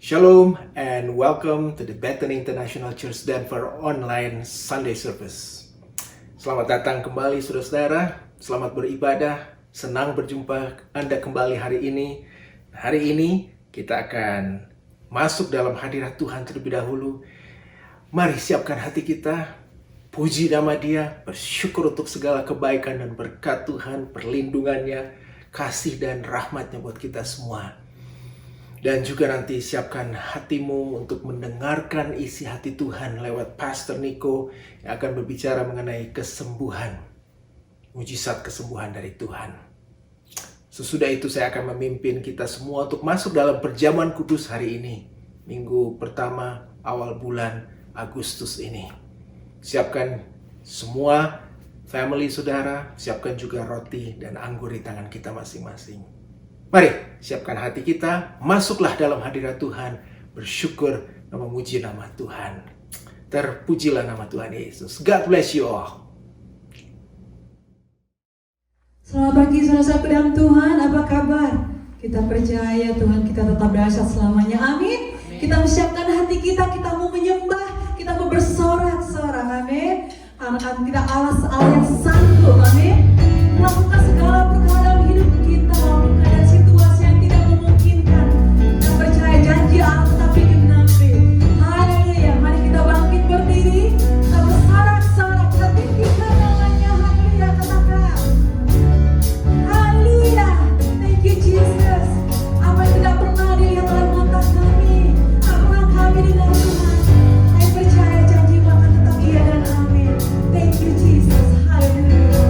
Shalom and welcome to the Bethany International Church Denver Online Sunday Service. Selamat datang kembali saudara-saudara, selamat beribadah, senang berjumpa Anda kembali hari ini. Hari ini kita akan masuk dalam hadirat Tuhan terlebih dahulu. Mari siapkan hati kita, puji nama Dia, bersyukur untuk segala kebaikan dan berkat Tuhan, perlindungannya, kasih dan rahmatnya buat kita semua. Dan juga nanti siapkan hatimu untuk mendengarkan isi hati Tuhan lewat Pastor Nico yang akan berbicara mengenai kesembuhan, mujizat kesembuhan dari Tuhan. Sesudah itu saya akan memimpin kita semua untuk masuk dalam perjamuan kudus hari ini, minggu pertama awal bulan Agustus ini. Siapkan semua family saudara, siapkan juga roti dan anggur di tangan kita masing-masing. Mari siapkan hati kita, masuklah dalam hadirat Tuhan, bersyukur dan memuji nama Tuhan. Terpujilah nama Tuhan Yesus. God bless you all. Selamat pagi saudara-saudaraku dalam Tuhan, apa kabar? Kita percaya Tuhan kita tetap dahsyat selamanya, amin. Kita menyiapkan hati kita mau menyembah, kita mau bersorak-sorak, amin. Anak-anak kita Allah yang sanggup, amin. Melakukan segala perkara dalam hidup kita, walaupun keadaan situasi yang tidak memungkinkan. Kita percaya janji Allah tetap hidup nanti. Haleluya, mari kita bangkit berdiri, kita bersorak-sorak, kita tinggikan namanya, haleluya, katakan. Haleluya, thank you Jesus. Apa yang tidak pernah dilihat oleh mata kami, akan kami dengan Tuhan. Saya percaya janji akan tetap iya dan amin. Thank you Jesus, haleluya.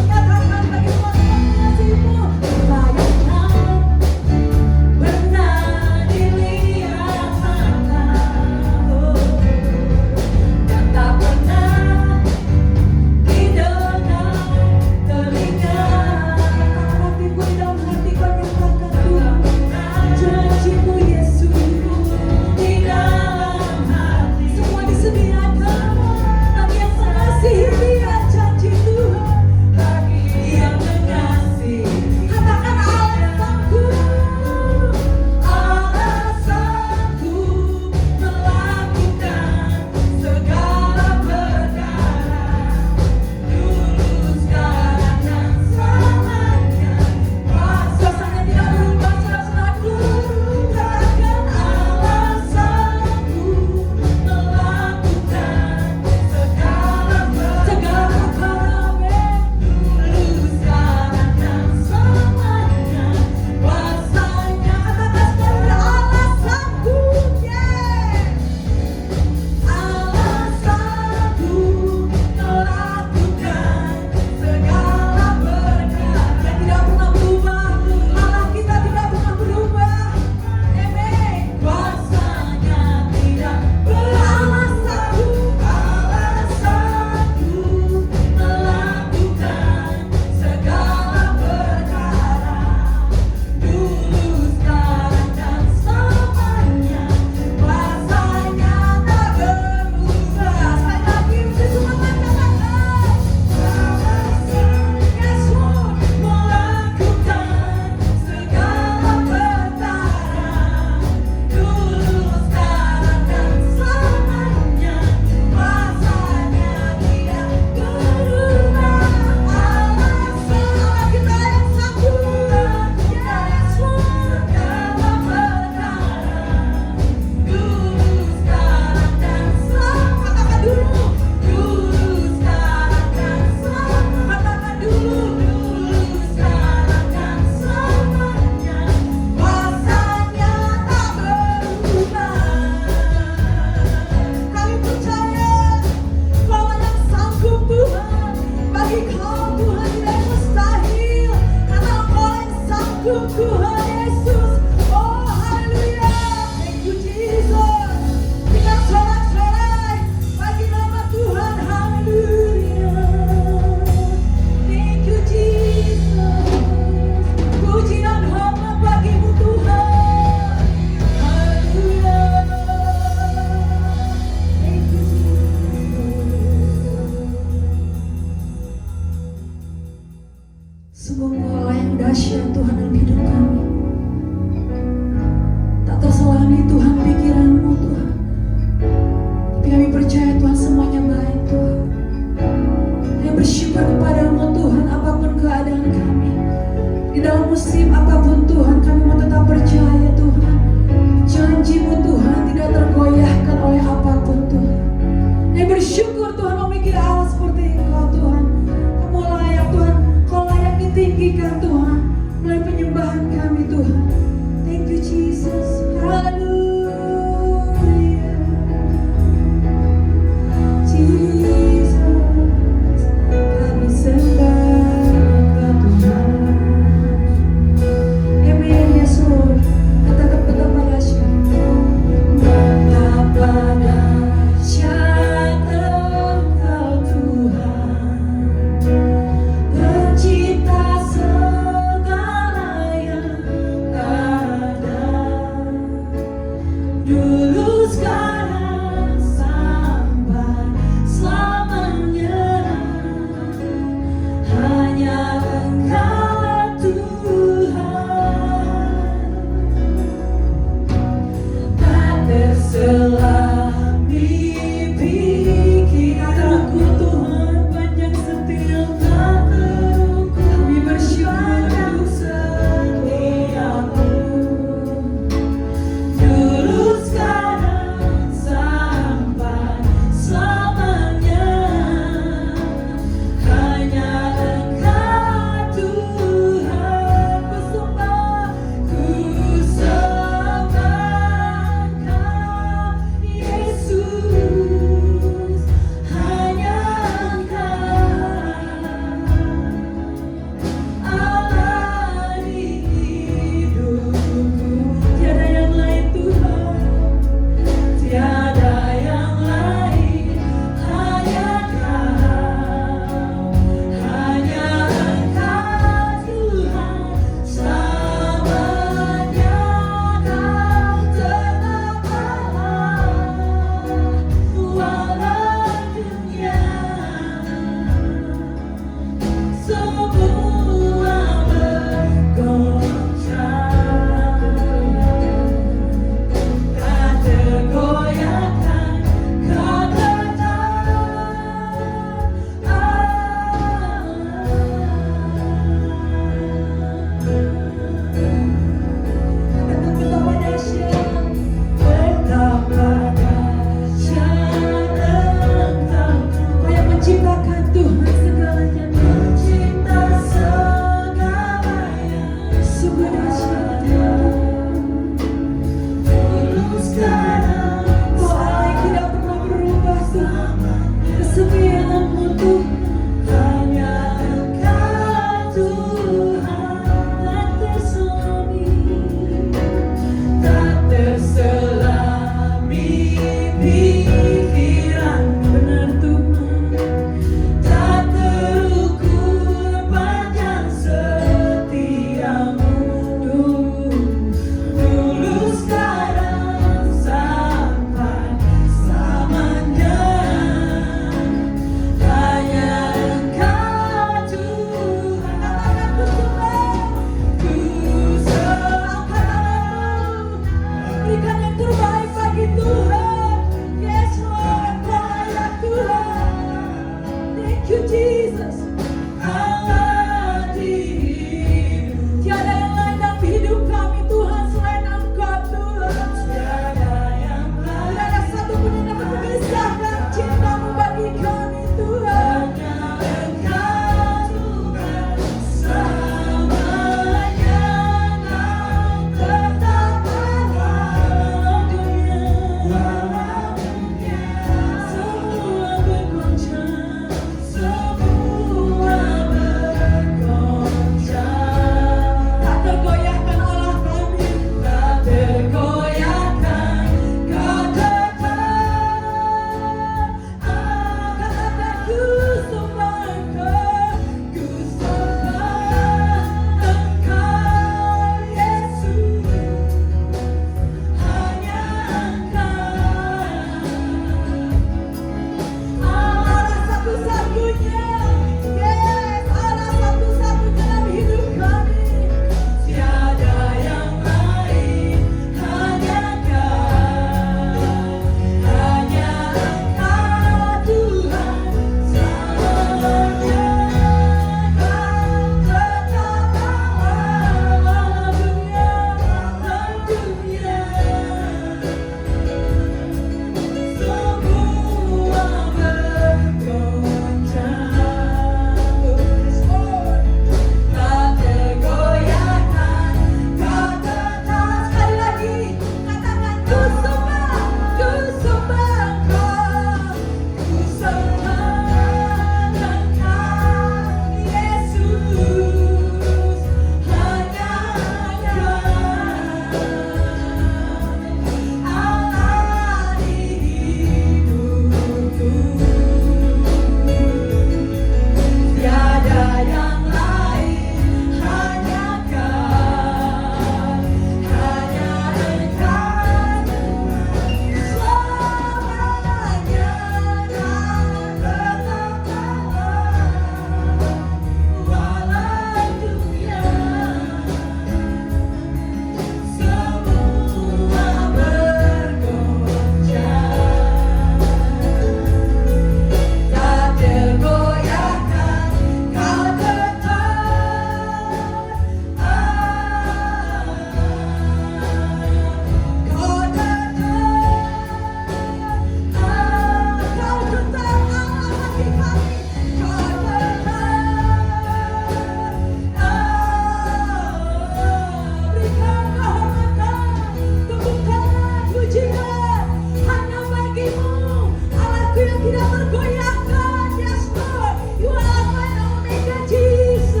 tergoyahkan. Yes Lord, you are Alpha and Omega, Jesus.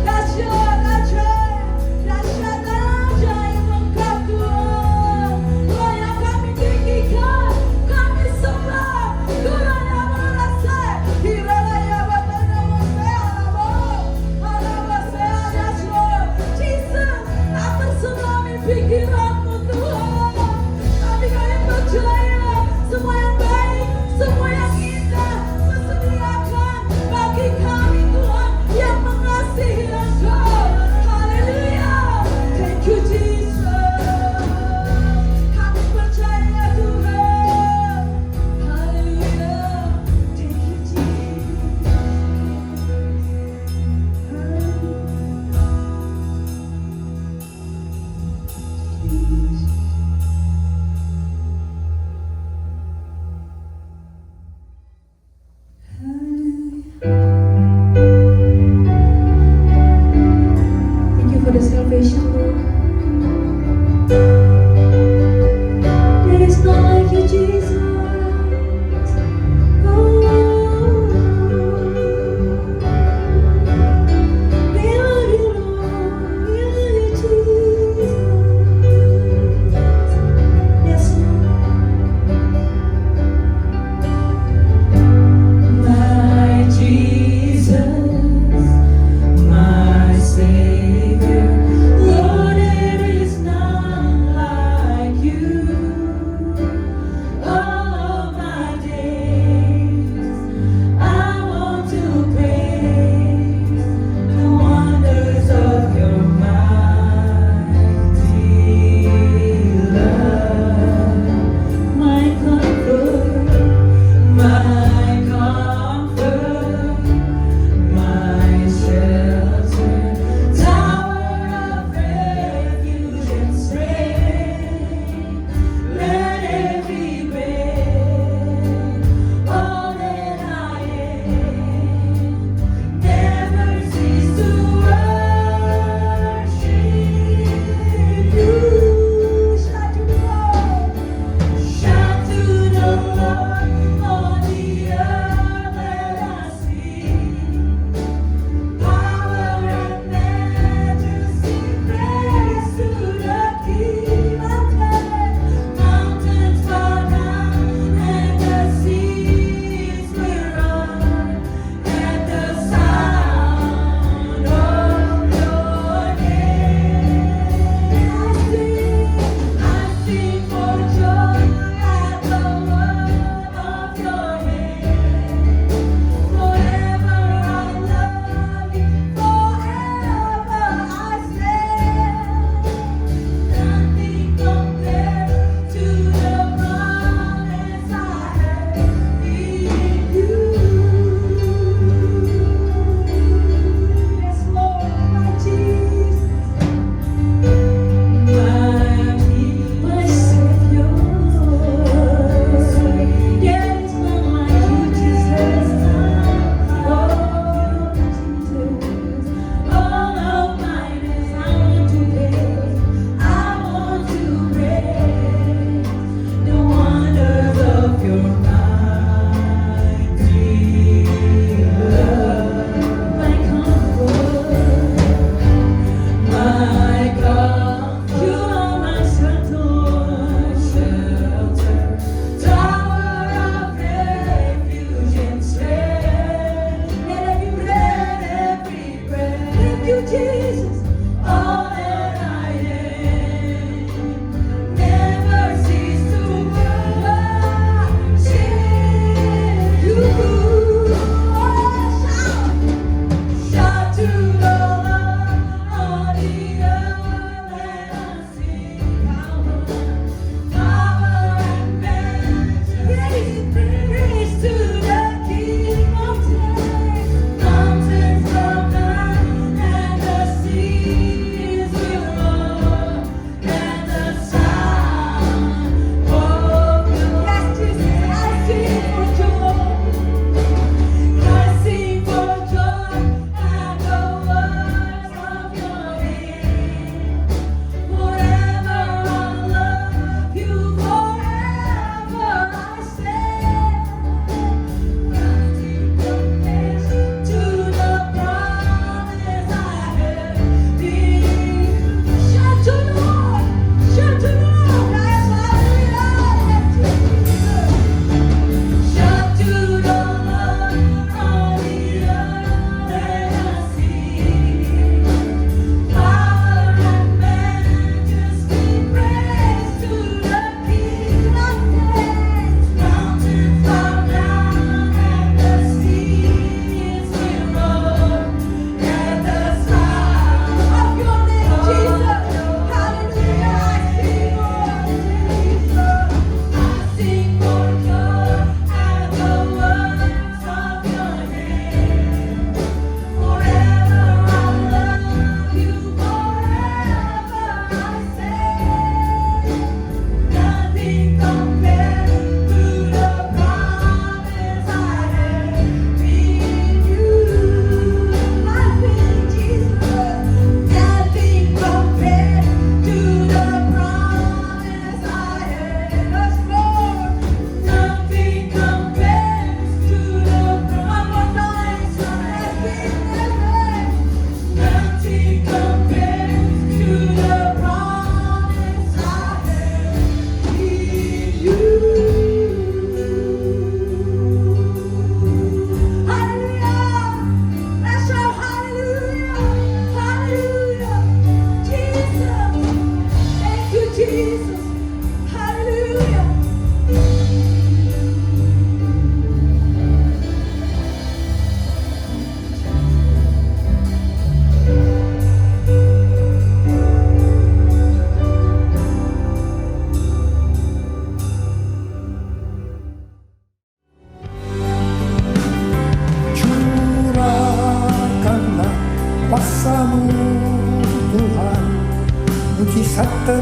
Dahsyat, ajaib, dahsyat, ajaib Engkau Tuhan. Oh yang kami tinggikan, kami sembah. Kuraya merasa, hiraya batana mosea labo, alaba sea, yes Lord. Jesus, tak terselami pikiranmu Tuhan. Tapi kami percaya semua yang baik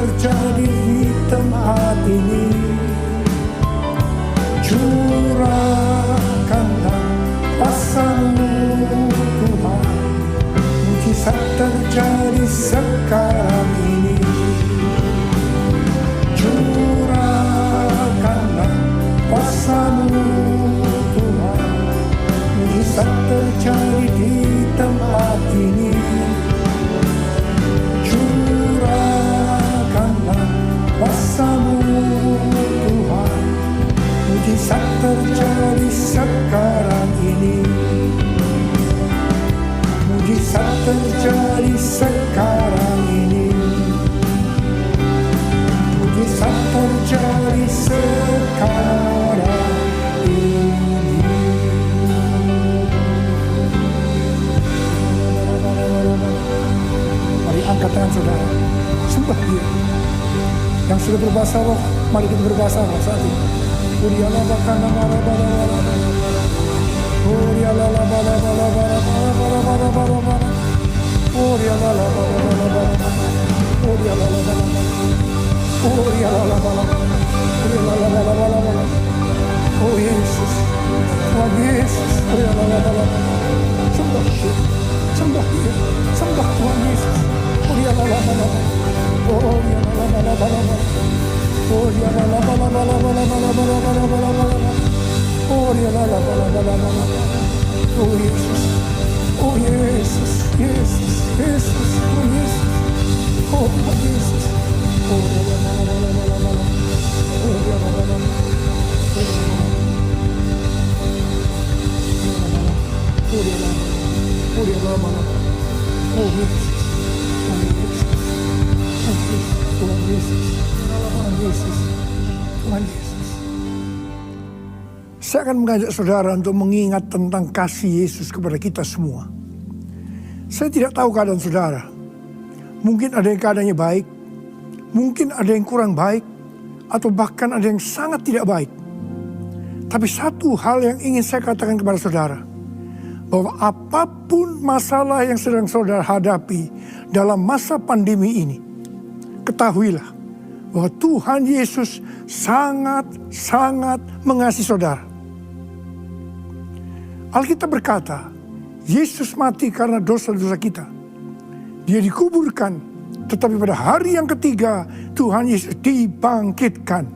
terjadi di tempat ini. Curahkanlah kuasa-Mu Tuhan, mujizat terjadi sekarang ini. Curahkanlah kuasa-Mu Tuhan, mujizat terjadi di tempat ini. Curahkanlah kuasa-Mu Tuhan, mujizat terjadi sekarang ini. Mujizat terjadi sekarang ini. Mujizat terjadi sekarang ini. Mari angkat tangan saudara, sembah Dia. Yang sudah berbahasa roh, mari kita berbahasa roh saat ini. Oh Yesus, Tuhan Yesus, sembah Dia, sembah Dia, sembah Tuhan Yesus. Oh Yesus, oh Yesus, Yesus, Yesus, oh Yesus, oh Yesus, Tuhan Yesus, Tuhan Yesus. Saya akan mengajak saudara untuk mengingat tentang kasih Yesus kepada kita semua. Saya tidak tahu keadaan saudara. Mungkin ada yang keadaannya baik, mungkin ada yang kurang baik, atau bahkan ada yang sangat tidak baik. Tapi satu hal yang ingin saya katakan kepada saudara, bahwa apapun masalah yang sedang saudara hadapi dalam masa pandemi ini, ketahuilah bahwa Tuhan Yesus sangat-sangat mengasihi saudara. Alkitab berkata, Yesus mati karena dosa-dosa kita. Dia dikuburkan, tetapi pada hari yang ketiga Tuhan Yesus dibangkitkan.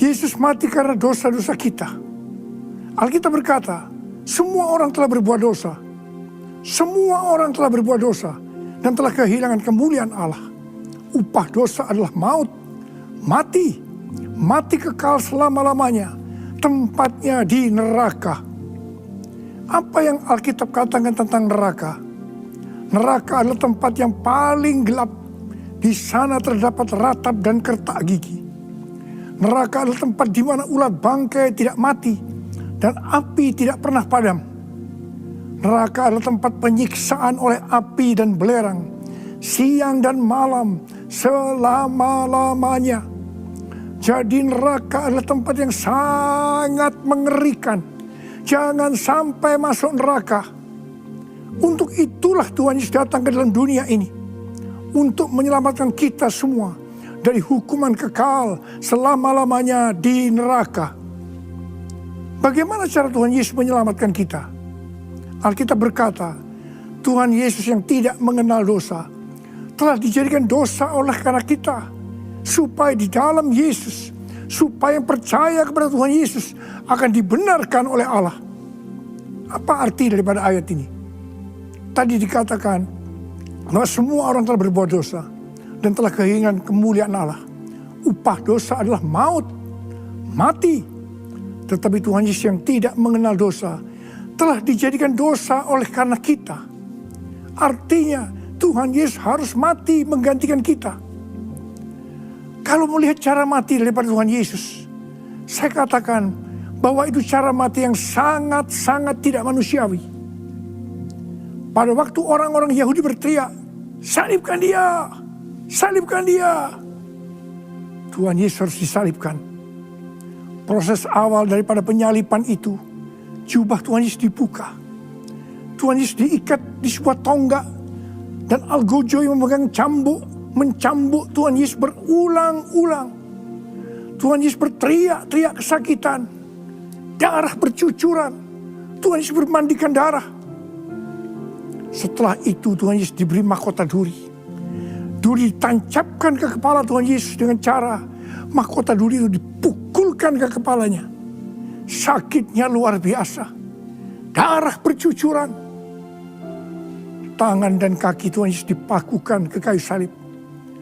Yesus mati karena dosa-dosa kita. Alkitab berkata, semua orang telah berbuat dosa. Semua orang telah berbuat dosa dan telah kehilangan kemuliaan Allah. Upah dosa adalah maut, mati, mati kekal selama-lamanya, tempatnya di neraka. Apa yang Alkitab katakan tentang neraka? Neraka adalah tempat yang paling gelap. Di sana terdapat ratap dan kertak gigi. Neraka adalah tempat di mana ulat bangkai tidak mati dan api tidak pernah padam. Neraka adalah tempat penyiksaan oleh api dan belerang, siang dan malam, selama-lamanya. Jadi neraka adalah tempat yang sangat mengerikan. Jangan sampai masuk neraka. Untuk itulah Tuhan Yesus datang ke dalam dunia ini. Untuk menyelamatkan kita semua dari hukuman kekal selama-lamanya di neraka. Bagaimana cara Tuhan Yesus menyelamatkan kita? Alkitab berkata, Tuhan Yesus yang tidak mengenal dosa telah dijadikan dosa oleh karena kita, supaya di dalam Yesus, supaya yang percaya kepada Tuhan Yesus akan dibenarkan oleh Allah. Apa arti daripada ayat ini? Tadi dikatakan bahwa semua orang telah berbuat dosa dan telah kehilangan kemuliaan Allah. Upah dosa adalah maut, mati. Tetapi Tuhan Yesus yang tidak mengenal dosa telah dijadikan dosa oleh karena kita. Artinya Tuhan Yesus harus mati menggantikan kita. Kalau melihat cara mati daripada Tuhan Yesus, saya katakan bahwa itu cara mati yang sangat-sangat tidak manusiawi. Pada waktu orang-orang Yahudi berteriak, salibkan dia, salibkan dia, Tuhan Yesus harus disalibkan. Proses awal daripada penyaliban itu, jubah Tuhan Yesus dibuka. Tuhan Yesus diikat di sebuah tonggak, dan algojo yang memegang cambuk mencambuk Tuhan Yesus berulang-ulang. Tuhan Yesus berteriak-teriak kesakitan. Darah bercucuran. Tuhan Yesus bermandikan darah. Setelah itu Tuhan Yesus diberi mahkota duri. Duri ditancapkan ke kepala Tuhan Yesus dengan cara mahkota duri itu dipukulkan ke kepalanya. Sakitnya luar biasa. Darah bercucuran. Tangan dan kaki Tuhan Yesus dipakukan ke kayu salib.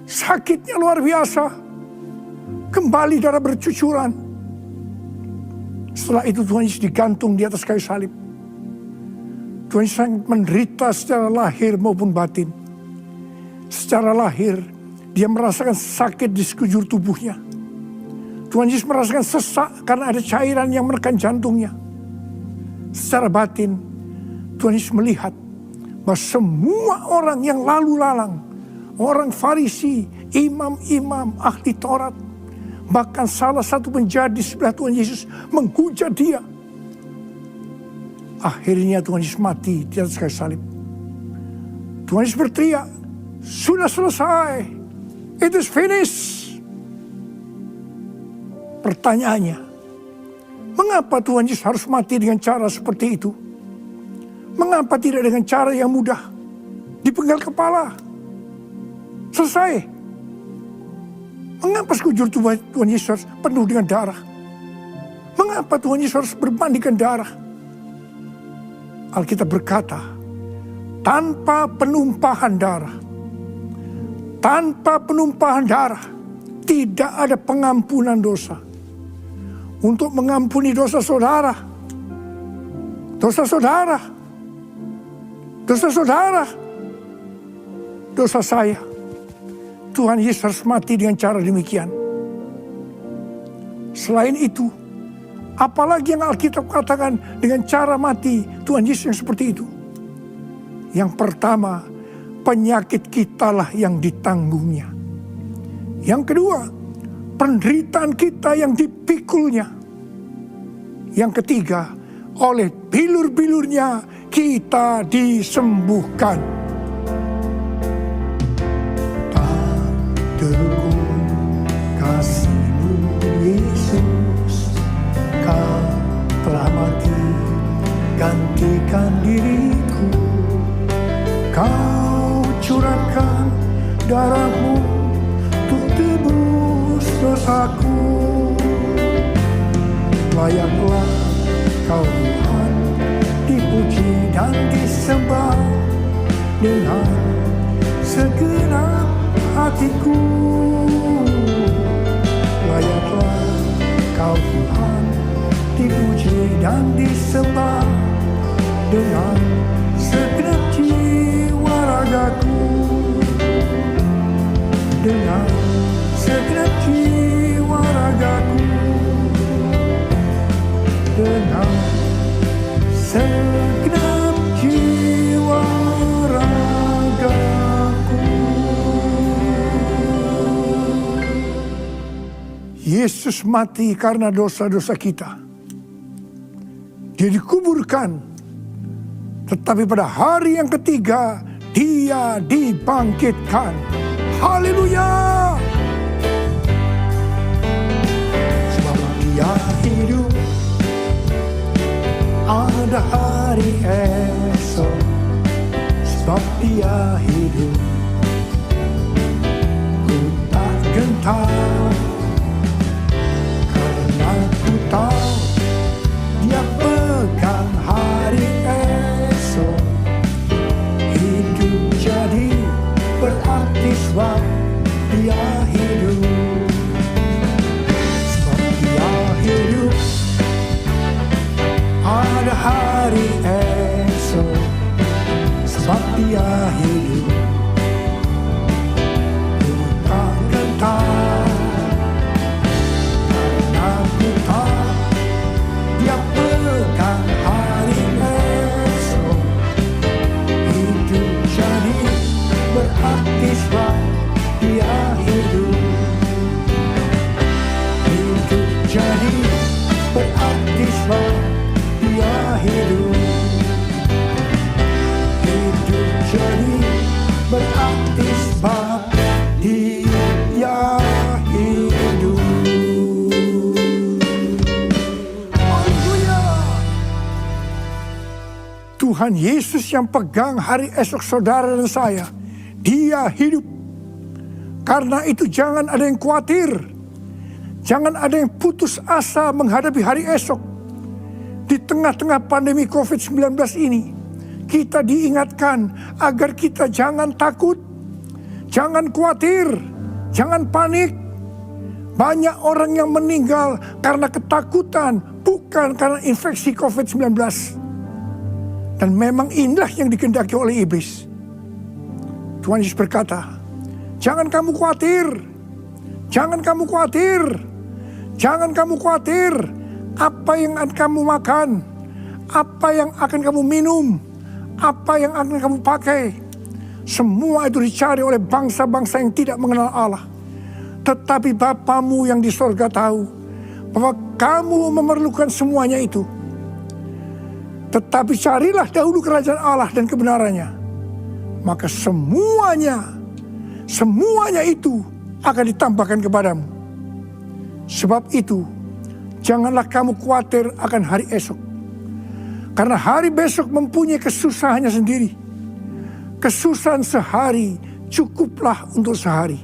Sakitnya luar biasa. Kembali darah bercucuran. Setelah itu Tuhan Yesus digantung di atas kayu salib. Tuhan Yesus sangat menderita secara lahir maupun batin. Secara lahir, dia merasakan sakit di sekujur tubuhnya. Tuhan Yesus merasakan sesak karena ada cairan yang menekan jantungnya. Secara batin, Tuhan Yesus melihat bahwa semua orang yang lalu lalang, orang Farisi, imam-imam, ahli Taurat, bahkan salah satu penjahat di sebelah Tuhan Yesus menghujat dia. Akhirnya Tuhan Yesus mati di atas kayu salib. Tuhan Yesus berteriak, sudah selesai. It is finished. Pertanyaannya, mengapa Tuhan Yesus harus mati dengan cara seperti itu? Mengapa tidak dengan cara yang mudah? Dipenggal kepala. Selesai. Mengapa sekujur tubuh Tuhan Yesus harus penuh dengan darah? Mengapa Tuhan Yesus harus bermandikan darah? Alkitab berkata, tanpa penumpahan darah, tidak ada pengampunan dosa. Untuk mengampuni dosa saudara, dosa saya, Tuhan Yesus harus mati dengan cara demikian. Selain itu, apalagi yang Alkitab katakan dengan cara mati Tuhan Yesus yang seperti itu? Yang pertama, penyakit kitalah yang ditanggungnya. Yang kedua, penderitaan kita yang dipikulnya. Yang ketiga, oleh bilur-bilurnya kita disembuhkan. Tak terukur kasih-Mu Yesus, Kau telah mati gantikan diriku. Kau curahkan darah-Mu untuk tebus dosaku. Layaklah Kau Tuhan dipuji dan disembah dengan segenap hatiku. Layaklah Kau Tuhan dipuji dan disembah dengan segenap jiwa ragaku. Dengan segenap jiwa ragaku. Dengan segenap jiwa ragaku. Yesus mati karena dosa-dosa kita. Dia dikuburkan. Tetapi pada hari yang ketiga, Dia dibangkitkan. Haleluya! Sebab Dia hidup, ada hari esok. Sebab Dia hidup, ku tak gentar. Karena ku tahu Dia pegang hari esok. Hidup jadi berarti sebab Dia hidup. Sebab Dia hidup, ada hari esok. Sebab Dia hidup, ku tak gentar. Karena ku tahu Tuhan Yesus yang pegang hari esok saudara dan saya. Dia hidup. Karena itu jangan ada yang khawatir. Jangan ada yang putus asa menghadapi hari esok. Di tengah-tengah pandemi COVID-19 ini, kita diingatkan agar kita jangan takut, jangan khawatir, jangan panik. Banyak orang yang meninggal karena ketakutan, bukan karena infeksi COVID-19. Dan memang inilah yang dikehendaki oleh iblis. Tuhan Yesus berkata, jangan kamu khawatir, jangan kamu khawatir, jangan kamu khawatir. Apa yang akan kamu makan, apa yang akan kamu minum, apa yang akan kamu pakai. Semua itu dicari oleh bangsa-bangsa yang tidak mengenal Allah. Tetapi Bapamu yang di sorga tahu bahwa kamu memerlukan semuanya itu. Tetapi carilah dahulu kerajaan Allah dan kebenarannya. Maka semuanya itu akan ditambahkan kepadamu. Sebab itu, janganlah kamu khawatir akan hari esok. Karena hari besok mempunyai kesusahannya sendiri. Kesusahan sehari cukuplah untuk sehari.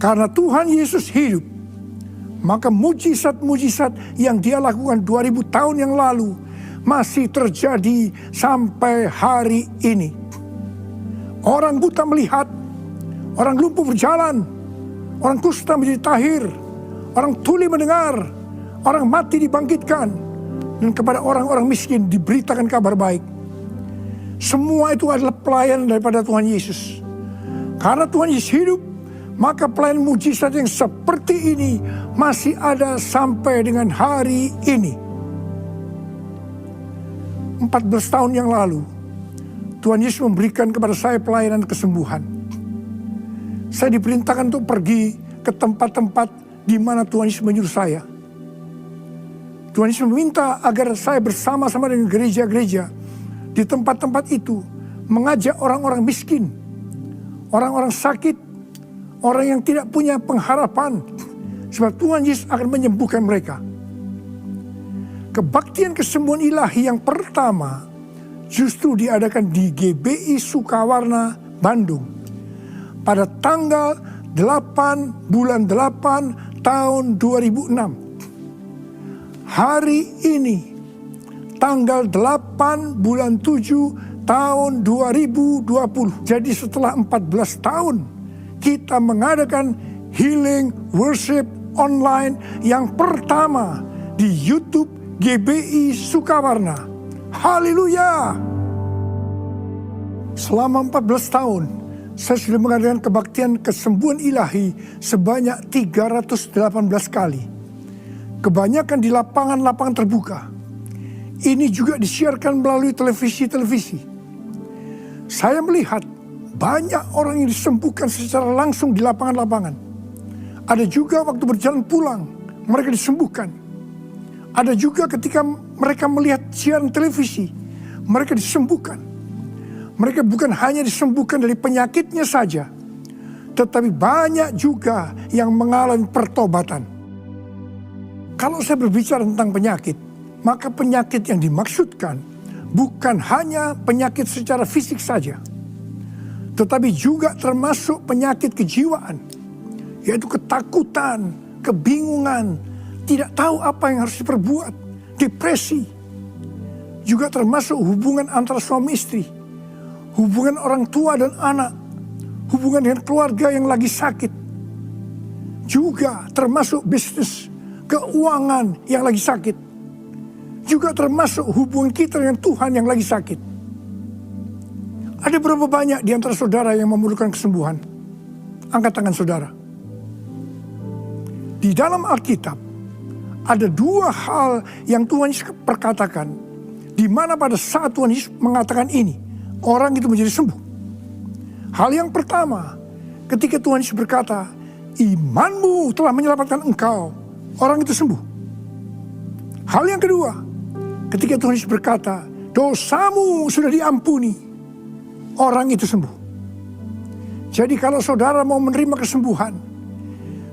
Karena Tuhan Yesus hidup, maka mujizat-mujizat yang dia lakukan 2000 tahun yang lalu masih terjadi sampai hari ini. Orang buta melihat, orang lumpuh berjalan, orang kusta menjadi tahir, orang tuli mendengar, orang mati dibangkitkan, dan kepada orang-orang miskin diberitakan kabar baik. Semua itu adalah pelayanan daripada Tuhan Yesus. Karena Tuhan Yesus hidup, maka pelayanan mujizat yang seperti ini masih ada sampai dengan hari ini. 14 tahun yang lalu, Tuhan Yesus memberikan kepada saya pelayanan kesembuhan. Saya diperintahkan untuk pergi ke tempat-tempat di mana Tuhan Yesus menyuruh saya. Tuhan Yesus meminta agar saya bersama-sama dengan gereja-gereja di tempat-tempat itu mengajak orang-orang miskin, orang-orang sakit, orang yang tidak punya pengharapan, sebab Tuhan Yesus akan menyembuhkan mereka. Kebaktian kesembuhan ilahi yang pertama justru diadakan di GBI Sukawarna, Bandung. Pada tanggal 8 bulan 8 tahun 2006. Hari ini, tanggal 8 bulan 7 tahun 2020. Jadi setelah 14 tahun, kita mengadakan healing worship online yang pertama di YouTube GBI Sukawarna. Haleluya! Selama 14 tahun, saya sudah mengadakan kebaktian kesembuhan ilahi sebanyak 318 kali. Kebanyakan di lapangan-lapangan terbuka. Ini juga disiarkan melalui televisi-televisi. Saya melihat banyak orang yang disembuhkan secara langsung di lapangan-lapangan. Ada juga waktu berjalan pulang, mereka disembuhkan. Ada juga ketika mereka melihat siaran televisi, mereka disembuhkan. Mereka bukan hanya disembuhkan dari penyakitnya saja, tetapi banyak juga yang mengalami pertobatan. Kalau saya berbicara tentang penyakit, maka penyakit yang dimaksudkan bukan hanya penyakit secara fisik saja, tetapi juga termasuk penyakit kejiwaan, yaitu ketakutan, kebingungan, tidak tahu apa yang harus diperbuat, depresi. Juga termasuk hubungan antara suami istri, hubungan orang tua dan anak, hubungan dengan keluarga yang lagi sakit. Juga termasuk bisnis, keuangan yang lagi sakit. Juga termasuk hubungan kita dengan Tuhan yang lagi sakit. Ada berapa banyak di antara saudara yang memerlukan kesembuhan? Angkat tangan saudara. Di dalam Alkitab, ada dua hal yang Tuhan Yesus perkatakan, di mana pada saat Tuhan Yesus mengatakan ini, orang itu menjadi sembuh. Hal yang pertama, ketika Tuhan Yesus berkata, imanmu telah menyelamatkan engkau, orang itu sembuh. Hal yang kedua, ketika Tuhan Yesus berkata, dosamu sudah diampuni, orang itu sembuh. Jadi kalau saudara mau menerima kesembuhan,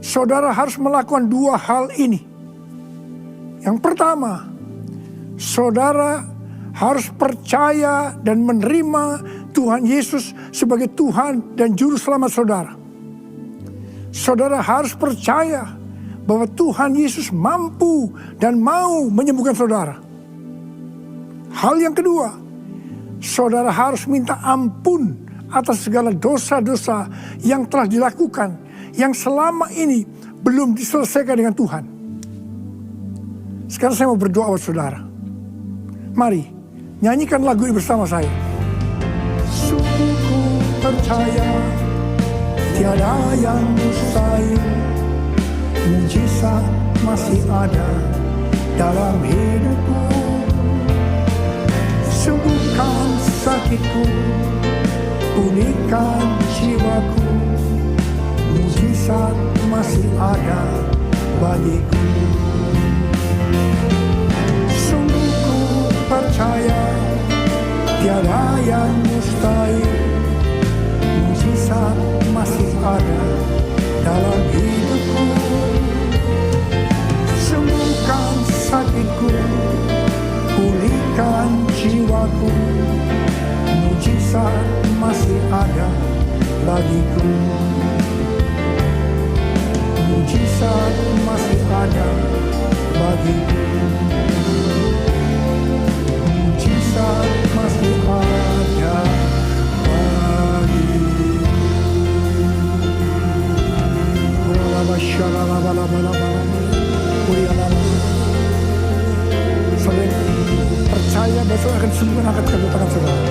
saudara harus melakukan dua hal ini. Yang pertama, saudara harus percaya dan menerima Tuhan Yesus sebagai Tuhan dan Juru Selamat saudara. Saudara harus percaya bahwa Tuhan Yesus mampu dan mau menyembuhkan saudara. Hal yang kedua, saudara harus minta ampun atas segala dosa-dosa yang telah dilakukan, yang selama ini belum diselesaikan dengan Tuhan. Sekarang saya mau berdoa buat saudara. Mari, nyanyikan lagu ini bersama saya. Sungguh ku percaya tiada yang mustahil, mujizat masih ada dalam hidupku. Sembuhkan sakitku, pulihkan jiwaku, mujizat masih ada bagiku. Sungguh ku percaya tiada yang mustahil, mujizat masih ada dalam hidupku. Sembuhkan sakitku, pulihkan jiwaku, mujizat masih ada bagiku. Mujizat masih ada bagiku. Mujizat masih ada bagiku. Saudara percaya besok akan sembuh. Angkat kedua tangan saudara.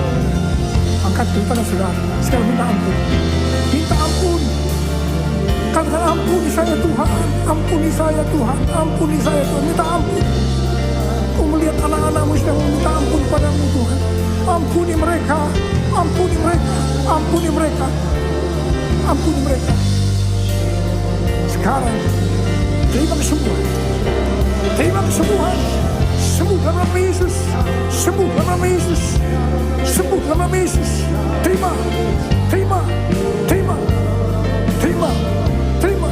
Angkat kedua tangan saudara. Sekarang minta ampun. Minta ampun. Katakan ampuni saya Tuhan. Ampuni saya Tuhan. Ampuni saya Tuhan. Minta ampun. Kau melihat anak-anakmu sedang meminta ampun padamu Tuhan. Ampuni mereka. Ampuni mereka. Ampuni mereka. Ampuni mereka. Sekarang terima kesembuhan. Terima kesembuhan. Sembuh dalam nama Yesus. Sembuh dalam nama Yesus. Sembuh dalam nama Yesus. Terima. Terima. Terima. Terima. Terima.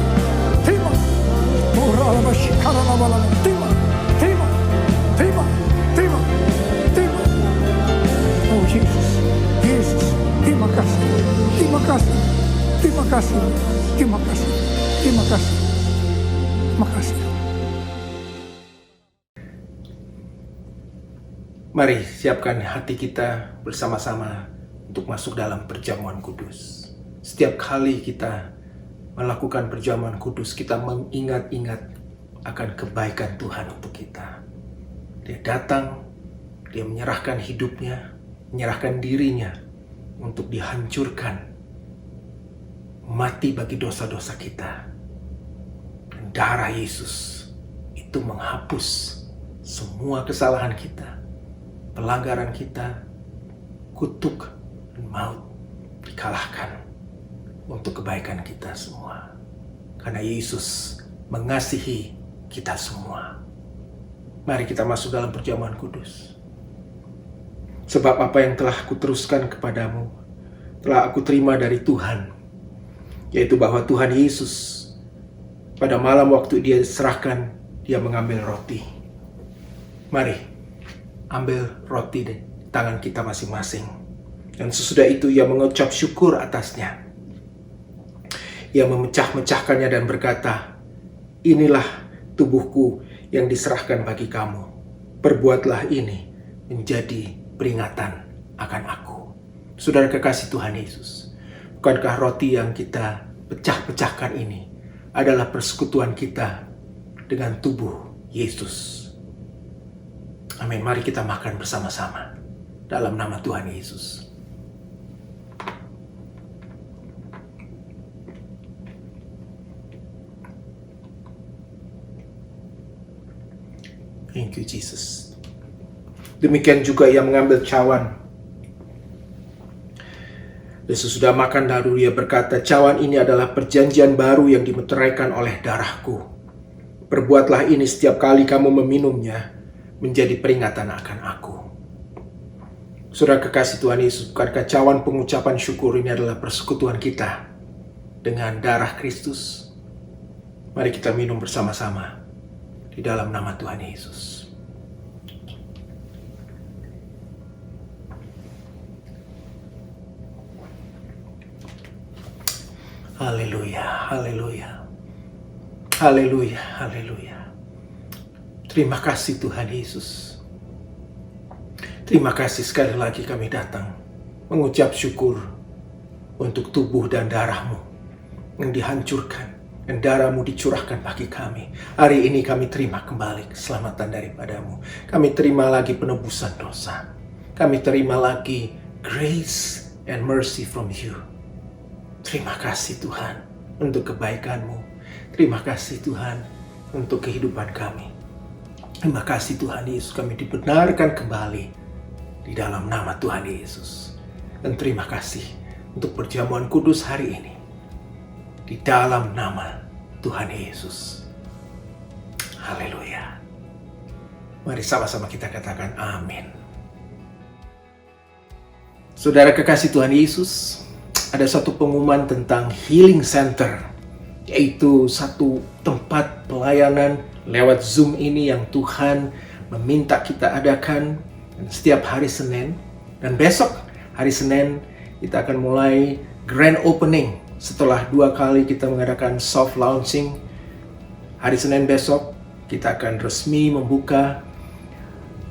Terima. Terima. Terima. Terima. Terima. Terima. Oh Yesus. Yesus. Terima kasih. Terima kasih. Terima kasih. Terima kasih. Terima kasih. Terima kasih. Mari siapkan hati kita bersama-sama untuk masuk dalam perjamuan kudus. Setiap kali kita melakukan perjamuan kudus, kita mengingat-ingat akan kebaikan Tuhan untuk kita. Dia datang, dia menyerahkan hidupnya, menyerahkan dirinya untuk dihancurkan, mati bagi dosa-dosa kita. Dan darah Yesus itu menghapus semua kesalahan kita, pelanggaran kita, kutuk dan maut dikalahkan untuk kebaikan kita semua. Karena Yesus mengasihi kita semua. Mari kita masuk dalam perjamuan kudus. Sebab apa yang telah kuteruskan kepadamu telah aku terima dari Tuhan, yaitu bahwa Tuhan Yesus pada malam waktu dia diserahkan, dia mengambil roti. Mari ambil roti di tangan kita masing-masing. Dan sesudah itu ia mengucap syukur atasnya. Ia memecah-mecahkannya dan berkata, inilah tubuhku yang diserahkan bagi kamu. Perbuatlah ini menjadi peringatan akan aku. Saudara kekasih Tuhan Yesus, bukankah roti yang kita pecah-pecahkan ini adalah persekutuan kita dengan tubuh Yesus? Amin. Mari kita makan bersama-sama dalam nama Tuhan Yesus. Thank you Jesus. Demikian juga ia mengambil cawan. Dan sesudah makan lalu ia berkata, cawan ini adalah perjanjian baru yang dimeteraikan oleh darahku. Perbuatlah ini setiap kali kamu meminumnya menjadi peringatan akan aku. Saudara kekasih Tuhan Yesus, bukankah cawan pengucapan syukur ini adalah persekutuan kita dengan darah Kristus? Mari kita minum bersama-sama di dalam nama Tuhan Yesus. Haleluya, haleluya. Haleluya, haleluya. Terima kasih Tuhan Yesus. Terima kasih sekali lagi kami datang mengucap syukur untuk tubuh dan darah-Mu yang dihancurkan dan darah-Mu dicurahkan bagi kami. Hari ini kami terima kembali keselamatan daripada-Mu. Kami terima lagi penebusan dosa. Kami terima lagi grace and mercy from You. Terima kasih Tuhan untuk kebaikan-Mu. Terima kasih Tuhan untuk kehidupan kami. Terima kasih Tuhan Yesus, kami dibenarkan kembali di dalam nama Tuhan Yesus. Dan terima kasih untuk perjamuan kudus hari ini di dalam nama Tuhan Yesus. Haleluya. Mari sama-sama kita katakan amin. Saudara kekasih Tuhan Yesus, ada satu pengumuman tentang Healing Center, yaitu satu tempat pelayanan lewat Zoom ini yang Tuhan meminta kita adakan setiap hari Senin. Dan besok hari Senin kita akan mulai grand opening setelah 2 kali kita mengadakan soft launching. Hari Senin besok kita akan resmi membuka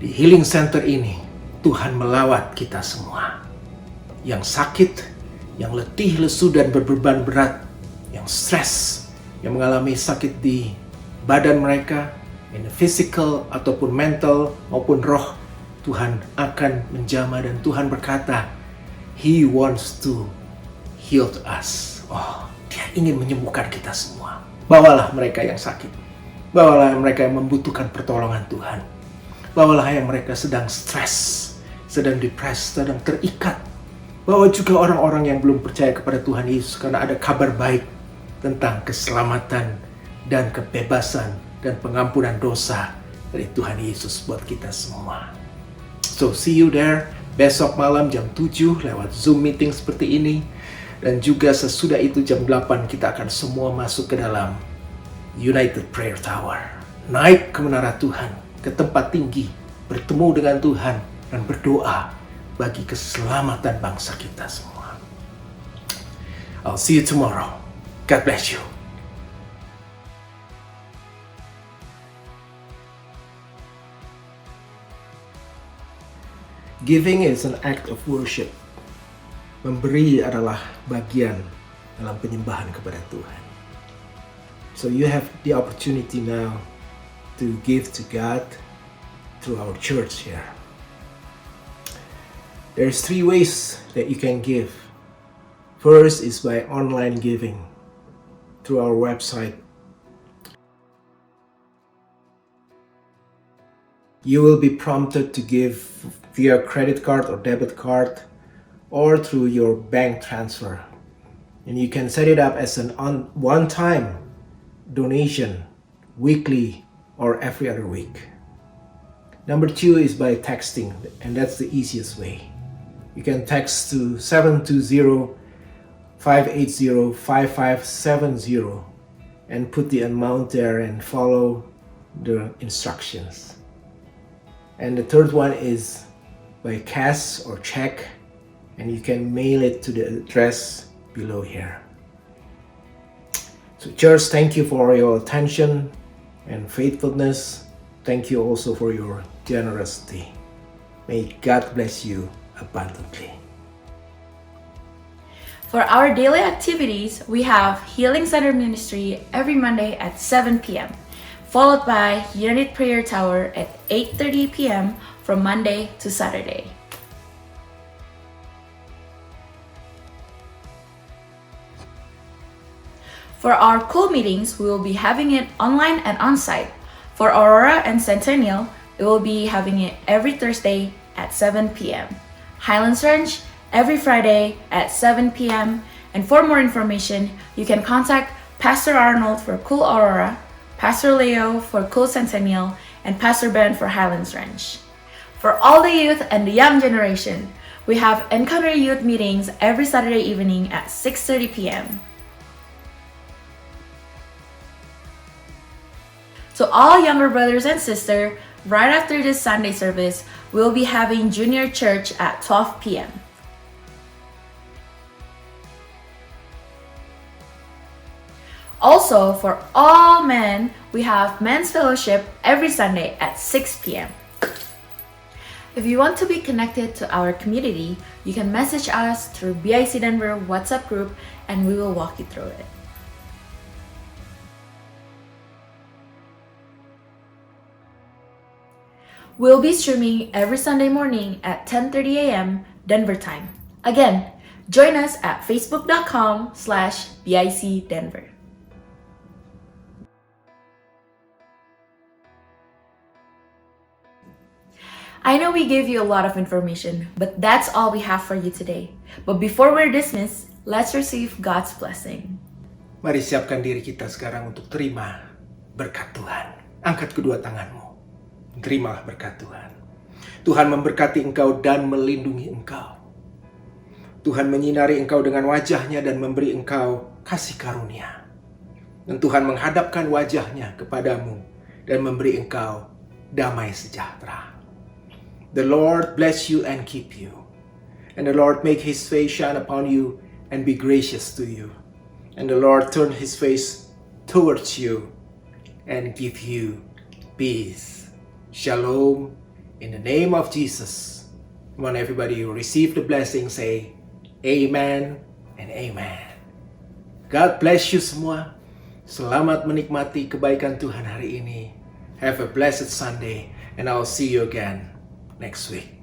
di Healing Center ini. Tuhan melawat kita semua. Yang sakit, yang letih, lesu dan berbeban berat, yang stres, yang mengalami sakit di badan mereka, in the physical ataupun mental maupun roh, Tuhan akan menjamah dan Tuhan berkata, He wants to heal us. Oh, Dia ingin menyembuhkan kita semua. Bawalah mereka yang sakit. Bawalah mereka yang membutuhkan pertolongan Tuhan. Bawalah yang mereka sedang stres, sedang depresi, sedang terikat. Bawa juga orang-orang yang belum percaya kepada Tuhan Yesus, karena ada kabar baik tentang keselamatan dan kebebasan dan pengampunan dosa dari Tuhan Yesus buat kita semua. So see you there besok malam jam 7 lewat Zoom meeting seperti ini. Dan juga sesudah itu jam 8 kita akan semua masuk ke dalam United Prayer Tower. Naik ke menara Tuhan, ke tempat tinggi, bertemu dengan Tuhan dan berdoa bagi keselamatan bangsa kita semua. I'll see you tomorrow. God bless you. Giving is an act of worship. Memberi adalah bagian dalam penyembahan kepada Tuhan. So you have the opportunity now to give to God through our church here. There's 3 ways that you can give. First is by online giving through our website. You will be prompted to give via credit card or debit card or through your bank transfer. And you can set it up as an one-time donation, weekly or every other week. Number 2 is by texting, and that's the easiest way. You can text to 720-580-5570 and put the amount there and follow the instructions. And the third one is by cash or check, and you can mail it to the address below here. So church, thank you for your attention and faithfulness. Thank you also for your generosity. May God bless you abundantly. For our daily activities, we have Healing Center Ministry every Monday at 7 p.m., followed by United Prayer Tower at 8:30 p.m. from Monday to Saturday. For our cool meetings, we will be having it online and on-site. For Aurora and Centennial, we will be having it every Thursday at 7 p.m. Highlands Ranch every Friday at 7 p.m. And for more information, you can contact Pastor Arnold for Cool Aurora, Pastor Leo for Cool Centennial, and Pastor Ben for Highlands Ranch. For all the youth and the young generation, we have Encounter Youth meetings every Saturday evening at 6:30 p.m. To all younger brothers and sisters, right after this Sunday service, we'll be having Junior Church at 12 p.m. Also, for all men, we have men's fellowship every Sunday at 6 p.m. If you want to be connected to our community, you can message us through BIC Denver WhatsApp group and we will walk you through it. We'll be streaming every Sunday morning at 10:30 a.m. Denver time. Again, join us at facebook.com/BIC Denver. I know we gave you a lot of information, but that's all we have for you today. But before we're dismissed, let's receive God's blessing. Mari siapkan diri kita sekarang untuk terima berkat Tuhan. Angkat kedua tanganmu. Terimalah berkat Tuhan. Tuhan memberkati engkau dan melindungi engkau. Tuhan menyinari engkau dengan wajahnya dan memberi engkau kasih karunia. Dan Tuhan menghadapkan wajahnya kepadamu dan memberi engkau damai sejahtera. The Lord bless you and keep you. And the Lord make his face shine upon you and be gracious to you. And the Lord turn his face towards you and give you peace. Shalom in the name of Jesus. Come on everybody who receive the blessing say amen and amen. God bless you semua. Selamat menikmati kebaikan Tuhan hari ini. Have a blessed Sunday and I'll see you again next week.